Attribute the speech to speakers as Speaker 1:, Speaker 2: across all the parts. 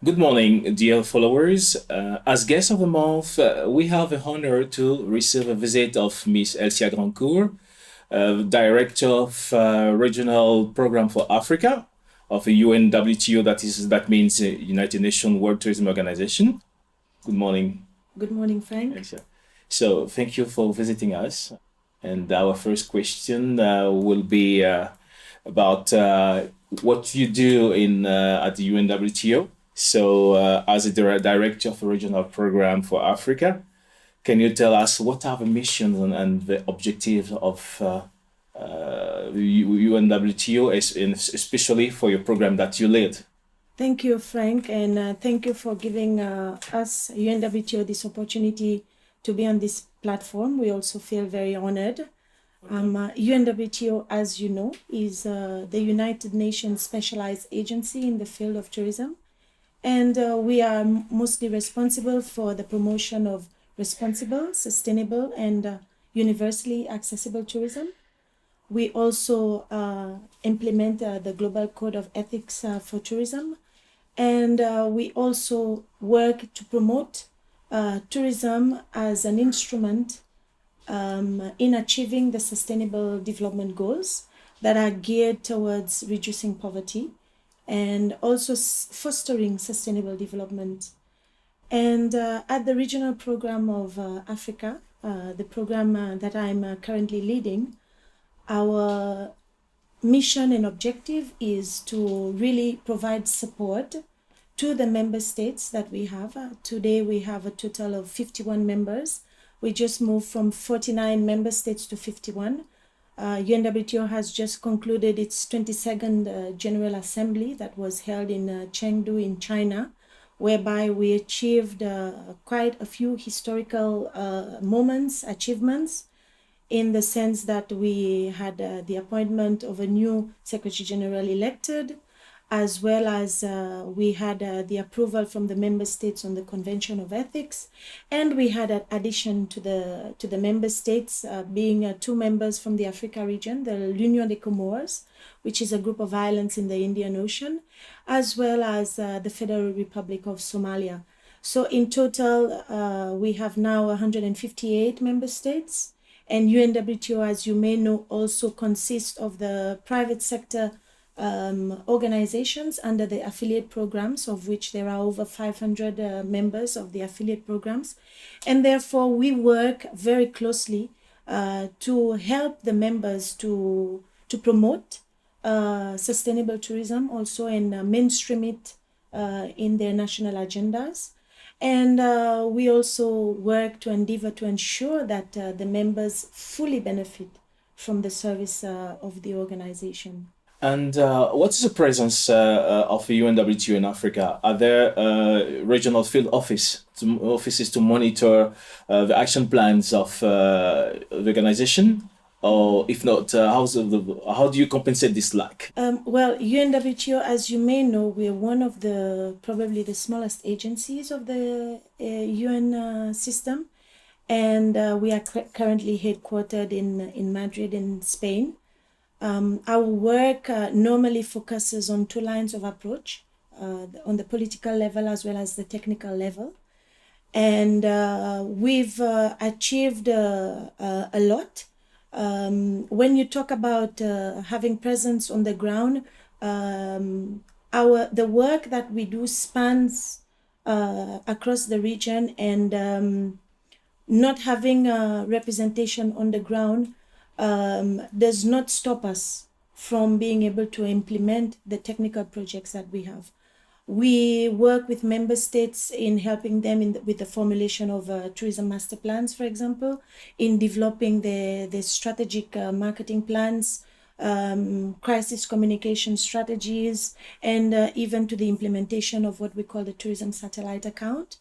Speaker 1: Good morning, dear followers. As guest of the month, we have the honor to receive a visit of Miss Elcia Grandcourt, Director of Regional Program for Africa of the UNWTO, that means United Nations World Tourism Organization. Good morning,
Speaker 2: Good morning, Frank.
Speaker 1: Elcia. So thank you for visiting us. And our first question will be about what you do in at the UNWTO. So, as a director of a regional program for Africa, can you tell us what are the missions and the objectives of UNWTO, especially for your program that you lead?
Speaker 2: Thank you, Frank, and thank you for giving us, UNWTO, this opportunity to be on this platform. We also feel very honored. UNWTO, as you know, is the United Nations specialized agency in the field of tourism. And we are mostly responsible for the promotion of responsible, sustainable, and universally accessible tourism. We also implement the Global Code of Ethics for tourism. And we also work to promote tourism as an instrument in achieving the sustainable development goals that are geared towards reducing poverty and also fostering sustainable development. And at the regional program of Africa, the program that I'm currently leading, our mission and objective is to really provide support to the member states that we have. Today we have a total of 51 members. We just moved from 49 member states to 51. UNWTO has just concluded its 22nd General Assembly that was held in Chengdu in China, whereby we achieved quite a few historical achievements, in the sense that we had the appointment of a new Secretary General elected, as well as we had the approval from the member states on the Convention of Ethics, and we had an addition to the member states, being two members from the Africa region, the L'Union des Comores, which is a group of islands in the Indian Ocean, as well as the Federal Republic of Somalia. So in total, we have now 158 member states, and UNWTO, as you may know, also consists of the private sector organizations under the affiliate programs, of which there are over 500 members of the affiliate programs. And therefore, we work very closely to help the members to promote sustainable tourism also and mainstream it in their national agendas. And we also work to endeavor to ensure that the members fully benefit from the service of the organization.
Speaker 1: And what is the presence of the UNWTO in Africa? Are there regional field offices to monitor the action plans of the organization? Or if not, how do you compensate this lack?
Speaker 2: Well, UNWTO, as you may know, we are one of probably the smallest agencies of the UN system. And we are currently headquartered in Madrid, in Spain. Our work normally focuses on two lines of approach, on the political level as well as the technical level. And we've achieved a lot. When you talk about having presence on the ground, the work that we do spans across the region, and not having representation on the ground does not stop us from being able to implement the technical projects that we have. We work with member states in helping them with the formulation of tourism master plans, for example, in developing the strategic marketing plans, crisis communication strategies, and even to the implementation of what we call the tourism satellite account.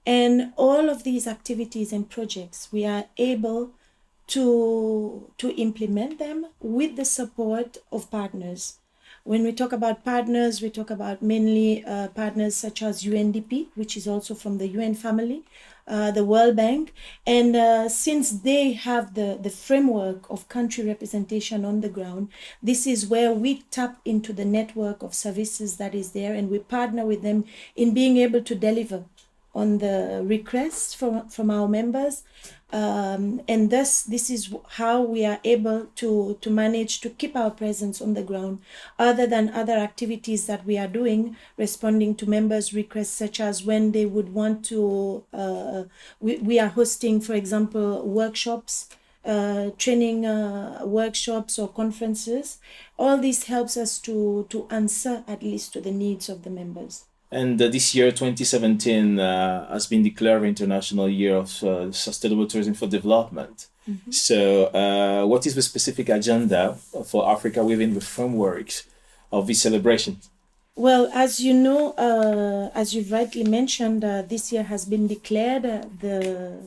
Speaker 2: And all of these activities and projects, we are able to implement them with the support of partners. When we talk about partners, we talk about mainly partners such as UNDP, which is also from the UN family, the World Bank. And since they have the framework of country representation on the ground, this is where we tap into the network of services that is there, and we partner with them in being able to deliver on the requests from our members. And thus, this is how we are able to manage to keep our presence on the ground, other than other activities that we are doing, responding to members' requests, such as when they would want to, we are hosting, for example, workshops, training workshops or conferences. All this helps us to answer at least to the needs of the members.
Speaker 1: And this year, 2017, has been declared International Year of Sustainable Tourism for Development.
Speaker 2: Mm-hmm.
Speaker 1: So, what is the specific agenda for Africa within the frameworks of this celebration?
Speaker 2: Well, as you know, as you've rightly mentioned, this year has been declared the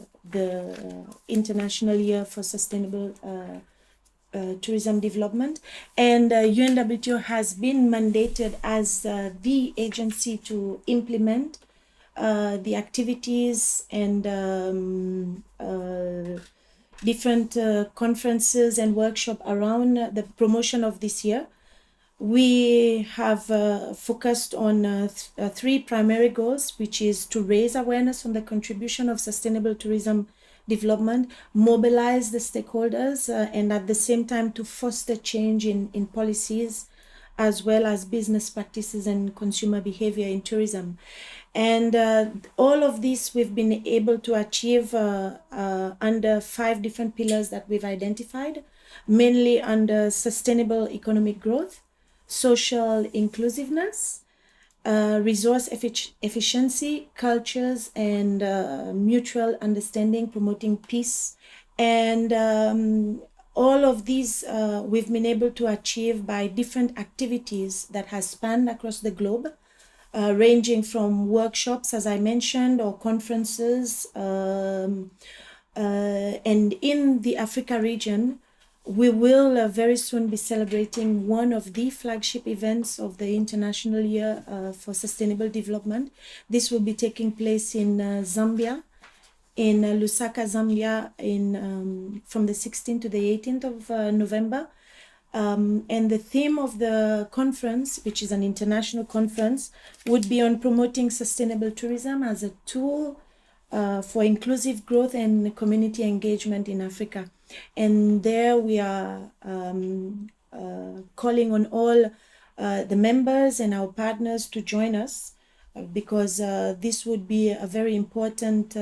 Speaker 2: International Year for Sustainable Tourism Development, and UNWTO has been mandated as the agency to implement the activities and different conferences and workshops around the promotion of this year. We have focused on three primary goals, which is to raise awareness on the contribution of sustainable tourism development, mobilize the stakeholders, and at the same time to foster change in policies as well as business practices and consumer behavior in tourism. And all of this we've been able to achieve under 5 different pillars that we've identified, mainly under sustainable economic growth, social inclusiveness, resource efficiency, cultures, and mutual understanding, promoting peace. And all of these we've been able to achieve by different activities that has spanned across the globe, ranging from workshops, as I mentioned, or conferences. And in the Africa region, we will very soon be celebrating one of the flagship events of the International Year for Sustainable Development. This will be taking place in Zambia, in Lusaka, Zambia, from the 16th to the 18th of November. And the theme of the conference, which is an international conference, would be on promoting sustainable tourism as a tool for inclusive growth and community engagement in Africa. And there we are calling on all the members and our partners to join us, because this would be a very important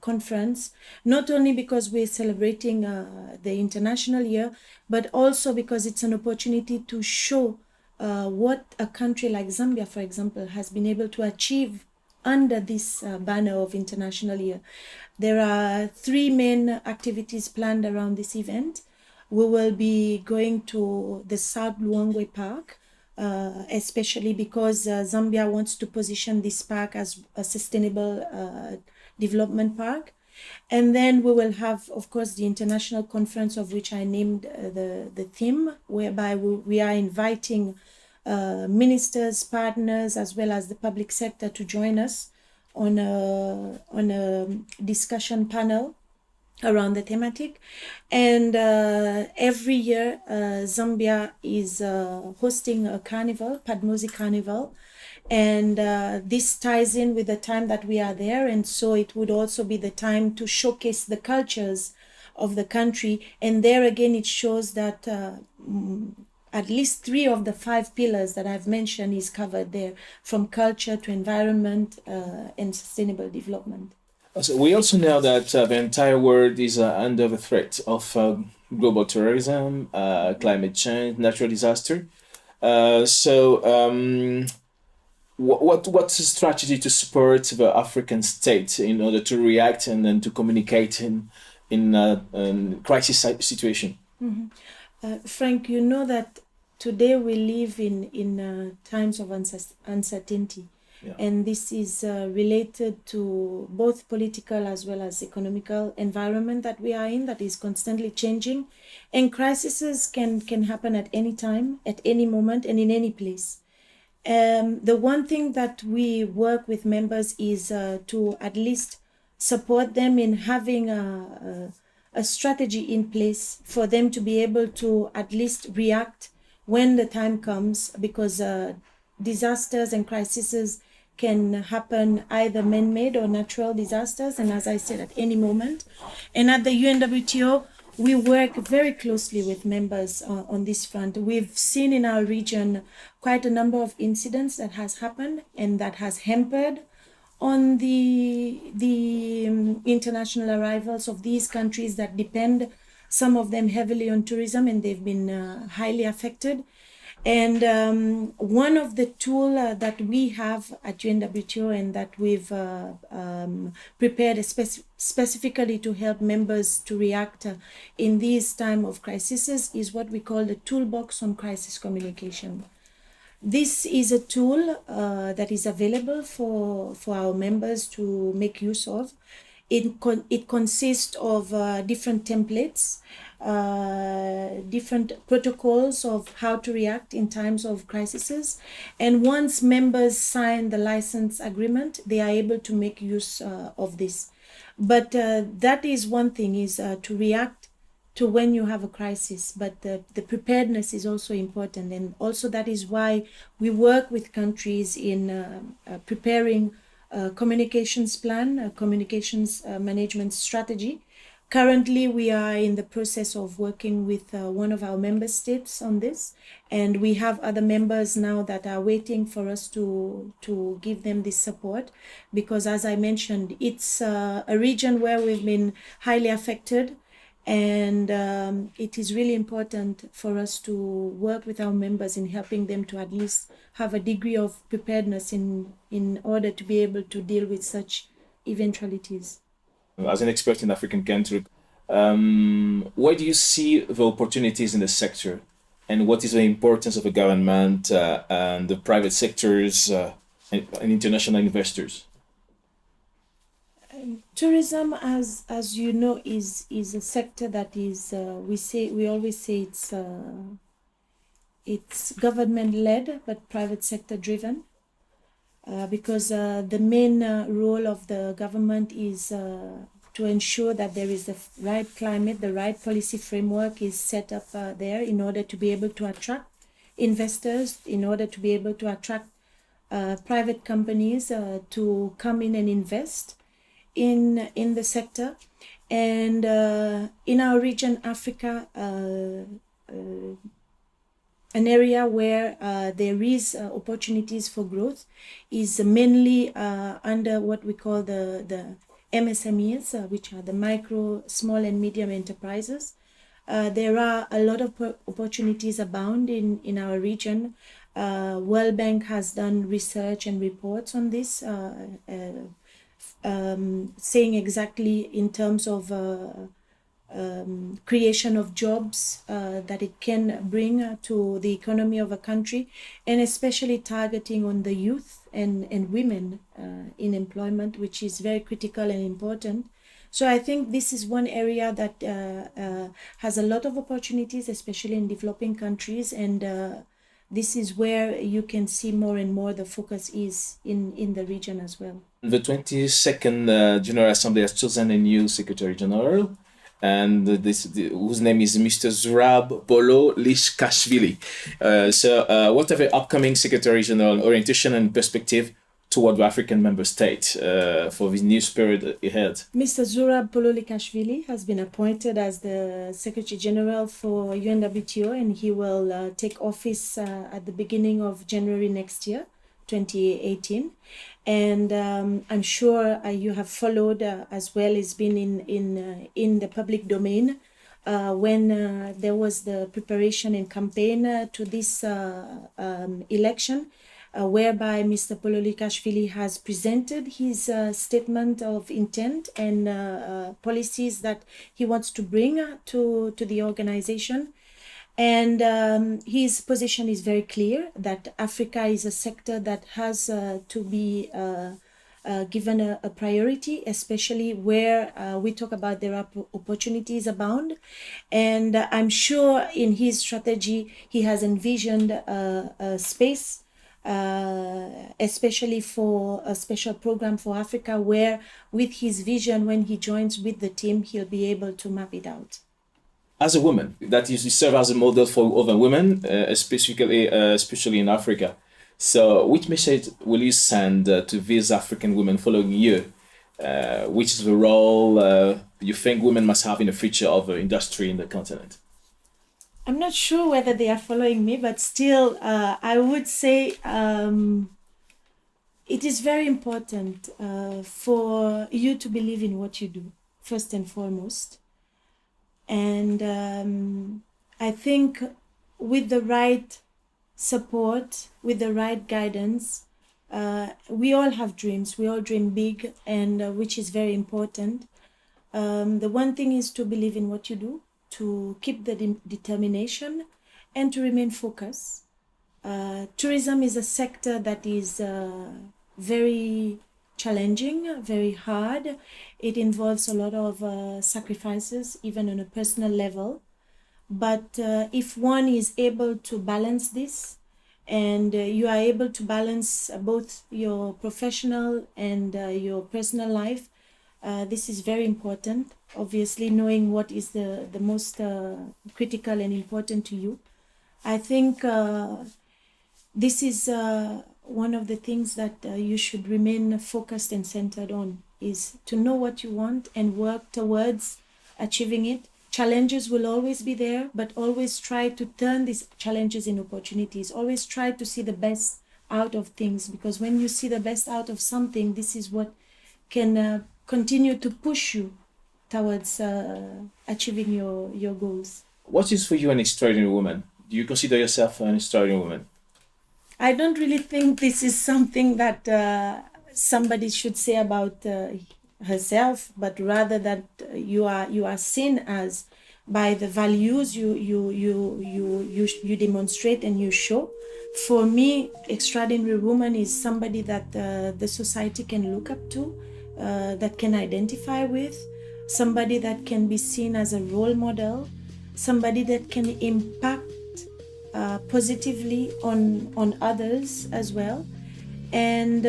Speaker 2: conference, not only because we're celebrating the International Year, but also because it's an opportunity to show what a country like Zambia, for example, has been able to achieve under this banner of International Year. There are 3 main activities planned around this event. We will be going to the South Luangwe Park, especially because Zambia wants to position this park as a sustainable development park. And then we will have, of course, the international conference, of which I named the theme, whereby we are inviting ministers, partners, as well as the public sector to join us on a discussion panel around the thematic. And every year Zambia is hosting a carnival, Padmozi Carnival, and this ties in with the time that we are there, and so it would also be the time to showcase the cultures of the country. And there again it shows that at least 3 of the 5 pillars that I've mentioned is covered there, from culture to environment and sustainable development.
Speaker 1: So we also know that the entire world is under the threat of global terrorism, climate change, natural disaster. What's the strategy to support the African state in order to react and then to communicate in crisis situation?
Speaker 2: Mm-hmm. Frank, you know that today we live in times of uncertainty.
Speaker 1: Yeah.
Speaker 2: And this is related to both political as well as economical environment that we are in, that is constantly changing. And crises can happen at any time, at any moment, and in any place. The one thing that we work with members is to at least support them in having a strategy in place for them to be able to at least react when the time comes, because disasters and crises can happen, either man-made or natural disasters, and as I said, at any moment. And at the UNWTO, we work very closely with members on this front. We've seen in our region quite a number of incidents that has happened and that has hampered on the international arrivals of these countries that depend, some of them heavily on tourism, and they've been highly affected. And one of the tools that we have at UNWTO and that we've prepared specifically to help members to react in these time of crises is what we call the Toolbox on Crisis Communication. This is a tool that is available for our members to make use of. It consists of different templates, different protocols of how to react in times of crises. And once members sign the license agreement, they are able to make use of this. But that is one thing, is to react to when you have a crisis, but the preparedness is also important. And also that is why we work with countries in preparing a communications plan, a communications management strategy. Currently, we are in the process of working with one of our member states on this, and we have other members now that are waiting for us to give them this support, because as I mentioned, it's a region where we've been highly affected. And it is really important for us to work with our members in helping them to at least have a degree of preparedness in order to be able to deal with such eventualities.
Speaker 1: As an expert in African country, where do you see the opportunities in the sector? And what is the importance of the government and the private sectors and international investors?
Speaker 2: Tourism, as you know, is a sector that is we always say it's government led but private sector driven, because the main role of the government is to ensure that there is the right climate, the right policy framework is set up there in order to be able to attract investors, in order to be able to attract private companies to come in and invest in the sector. And in our region, Africa, an area where there is opportunities for growth is mainly under what we call the MSMEs, which are the micro, small and medium enterprises. There are a lot of opportunities abound in our region. World Bank has done research and reports on this, saying exactly in terms of creation of jobs that it can bring to the economy of a country, and especially targeting on the youth and women in employment, which is very critical and important. So I think this is one area that has a lot of opportunities, especially in developing countries, and this is where you can see more and more the focus is in the region as well.
Speaker 1: The 22nd General Assembly has chosen a new Secretary General, and whose name is Mr. Zurab Bololishkashvili. What are the upcoming Secretary General orientation and perspective toward the African member state for this new period ahead?
Speaker 2: Mr. Zurab Bololishkashvili has been appointed as the Secretary General for UNWTO, and he will take office at the beginning of January next year, 2018. And I'm sure you have followed as well as been in the public domain when there was the preparation and campaign to this election, whereby Mr. Bololishkashvili has presented his statement of intent and policies that he wants to bring to the organization. And his position is very clear that Africa is a sector that has to be given a priority, especially where we talk about there are opportunities abound. And I'm sure in his strategy, he has envisioned a space especially for a special program for Africa, where with his vision, when he joins with the team, he'll be able to map it out.
Speaker 1: As a woman, that you serve as a model for other women, especially in Africa. So, which message will you send to these African women following you? Which is the role you think women must have in the future of the industry in the continent?
Speaker 2: I'm not sure whether they are following me, but still, I would say it is very important for you to believe in what you do, first and foremost. And I think with the right support, with the right guidance, we all have dreams. We all dream big, and which is very important. The one thing is to believe in what you do, to keep the determination, and to remain focused. Tourism is a sector that is very challenging, very hard. It involves a lot of sacrifices, even on a personal level. But if one is able to balance this, and you are able to balance both your professional and your personal life, this is very important. Obviously, knowing what is the most critical and important to you. I think this is one of the things that you should remain focused and centered on, is to know what you want and work towards achieving it. Challenges will always be there, but always try to turn these challenges into opportunities. Always try to see the best out of things, because when you see the best out of something, this is what can continue to push you towards achieving your goals.
Speaker 1: What is for you an extraordinary woman? Do you consider yourself an extraordinary woman?
Speaker 2: I don't really think this is something that somebody should say about herself, but rather that you are seen as by the values you demonstrate and you show. For me, extraordinary woman is somebody that the society can look up to, that can identify with, somebody that can be seen as a role model, somebody that can impact positively on others as well. And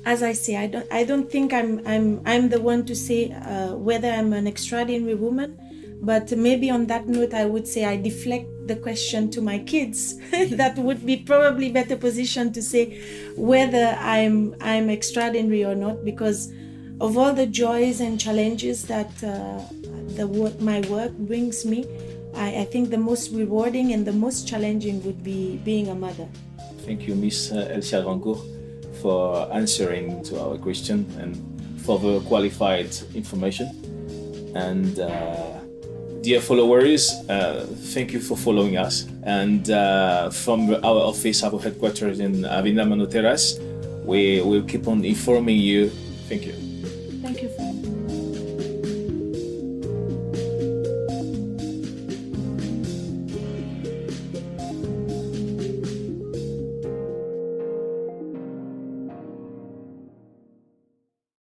Speaker 2: as I say, I don't think I'm the one to say whether I'm an extraordinary woman, but maybe on that note I would say I deflect the question to my kids. That would be probably better position to say whether I'm extraordinary or not, because of all the joys and challenges that my work brings me, I think the most rewarding and the most challenging would be being a mother.
Speaker 1: Thank you, Miss Elcia Grandcourt, for answering to our question and for the qualified information. And dear followers, thank you for following us. And from our office, our headquarters in Avenida Mano Terrace, we will keep on informing you. Thank you.
Speaker 2: Thank you, Frank.